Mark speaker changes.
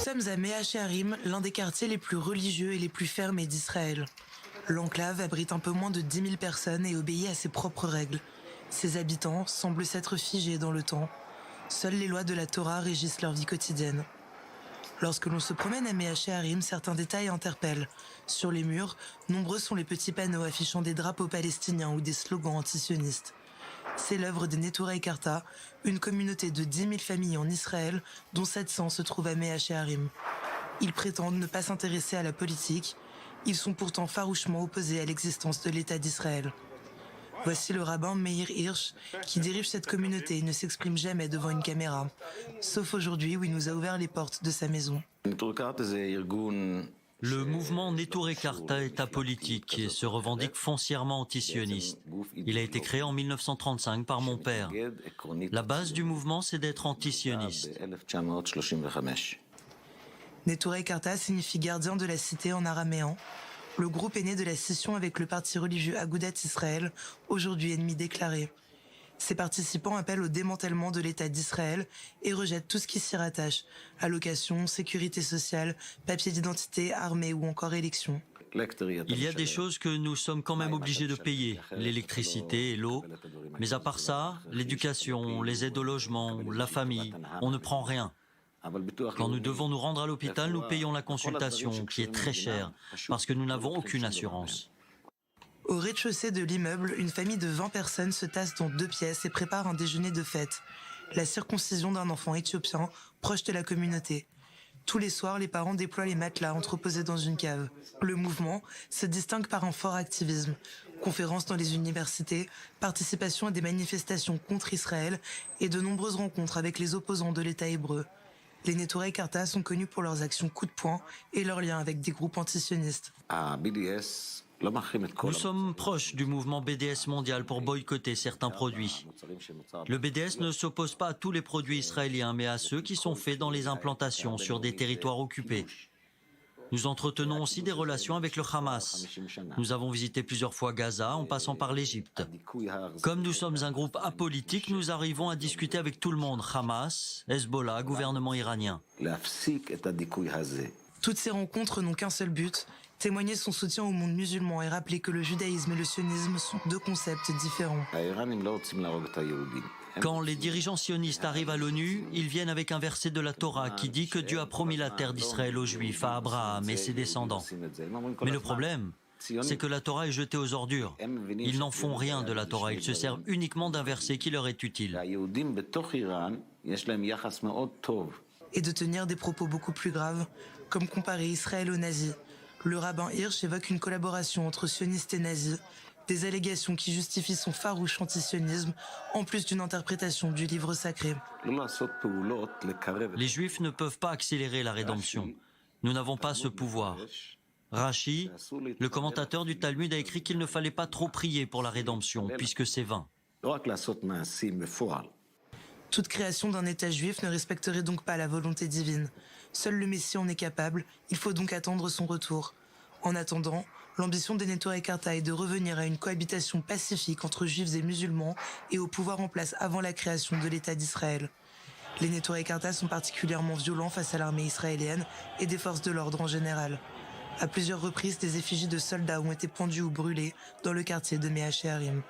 Speaker 1: sommes à Mea Shearim, l'un des quartiers les plus religieux et les plus fermés d'Israël. L'enclave abrite un peu moins de 10 000 personnes et obéit à ses propres règles. Ses habitants semblent s'être figés dans le temps. Seules les lois de la Torah régissent leur vie quotidienne. Lorsque l'on se promène à Mea Shearim, certains détails interpellent. Sur les murs, nombreux sont les petits panneaux affichant des drapeaux palestiniens ou des slogans antisionistes. C'est l'œuvre des Neturei Karta, une communauté de 10 000 familles en Israël, dont 700 se trouvent à Mea Shearim. Ils prétendent ne pas s'intéresser à la politique. Ils sont pourtant farouchement opposés à l'existence de l'État d'Israël. Voici le rabbin Meir Hirsch, qui dirige cette communauté et ne s'exprime jamais devant une caméra, sauf aujourd'hui où il nous a ouvert les portes de sa maison.
Speaker 2: Le mouvement Neturei Karta est apolitique et se revendique foncièrement antisioniste. Il a été créé en 1935 par mon père. La base du mouvement, c'est d'être antisioniste.
Speaker 1: Neturei Karta signifie gardien de la cité en araméen. Le groupe est né de la scission avec le parti religieux Agudat Israël, aujourd'hui ennemi déclaré. Ses participants appellent au démantèlement de l'État d'Israël et rejettent tout ce qui s'y rattache, allocations, sécurité sociale, papier d'identité, armée ou encore élections.
Speaker 2: Il y a des choses que nous sommes quand même obligés de payer, l'électricité et l'eau. Mais à part ça, l'éducation, les aides au logement, la famille, on ne prend rien. Quand nous devons nous rendre à l'hôpital, nous payons la consultation, qui est très chère, parce que nous n'avons aucune assurance.
Speaker 1: Au rez-de-chaussée de l'immeuble, une famille de 20 personnes se tasse dans 2 pièces et prépare un déjeuner de fête. La circoncision d'un enfant éthiopien, proche de la communauté. Tous les soirs, les parents déploient les matelas entreposés dans une cave. Le mouvement se distingue par un fort activisme. Conférences dans les universités, participation à des manifestations contre Israël et de nombreuses rencontres avec les opposants de l'État hébreu. Les Neturei Karta sont connus pour leurs actions coup de poing et leurs liens avec des groupes antisionistes.
Speaker 2: Nous sommes proches du mouvement BDS mondial pour boycotter certains produits. Le BDS ne s'oppose pas à tous les produits israéliens, mais à ceux qui sont faits dans les implantations sur des territoires occupés. Nous entretenons aussi des relations avec le Hamas. Nous avons visité plusieurs fois Gaza en passant par l'Égypte. Comme nous sommes un groupe apolitique, nous arrivons à discuter avec tout le monde, Hamas, Hezbollah, gouvernement iranien.
Speaker 1: Toutes ces rencontres n'ont qu'un seul but, témoigner son soutien au monde musulman et rappeler que le judaïsme et le sionisme sont 2 concepts différents.
Speaker 2: Quand les dirigeants sionistes arrivent à l'ONU, ils viennent avec un verset de la Torah qui dit que Dieu a promis la terre d'Israël aux Juifs, à Abraham et ses descendants. Mais le problème, c'est que la Torah est jetée aux ordures. Ils n'en font rien de la Torah, ils se servent uniquement d'un verset qui leur est utile.
Speaker 1: Et de tenir des propos beaucoup plus graves, comme comparer Israël aux nazis. Le rabbin Hirsch évoque une collaboration entre sionistes et nazis, des allégations qui justifient son farouche antisionisme, en plus d'une interprétation du livre sacré.
Speaker 2: Les Juifs ne peuvent pas accélérer la rédemption. Nous n'avons pas ce pouvoir. Rashi, le commentateur du Talmud, a écrit qu'il ne fallait pas trop prier pour la rédemption, puisque c'est vain.
Speaker 1: Toute création d'un État juif ne respecterait donc pas la volonté divine. Seul le Messie en est capable, il faut donc attendre son retour. En attendant, l'ambition des Neturei Karta est de revenir à une cohabitation pacifique entre juifs et musulmans et au pouvoir en place avant la création de l'État d'Israël. Les Neturei Karta sont particulièrement violents face à l'armée israélienne et des forces de l'ordre en général. À plusieurs reprises, des effigies de soldats ont été pendues ou brûlées dans le quartier de Mea Shearim.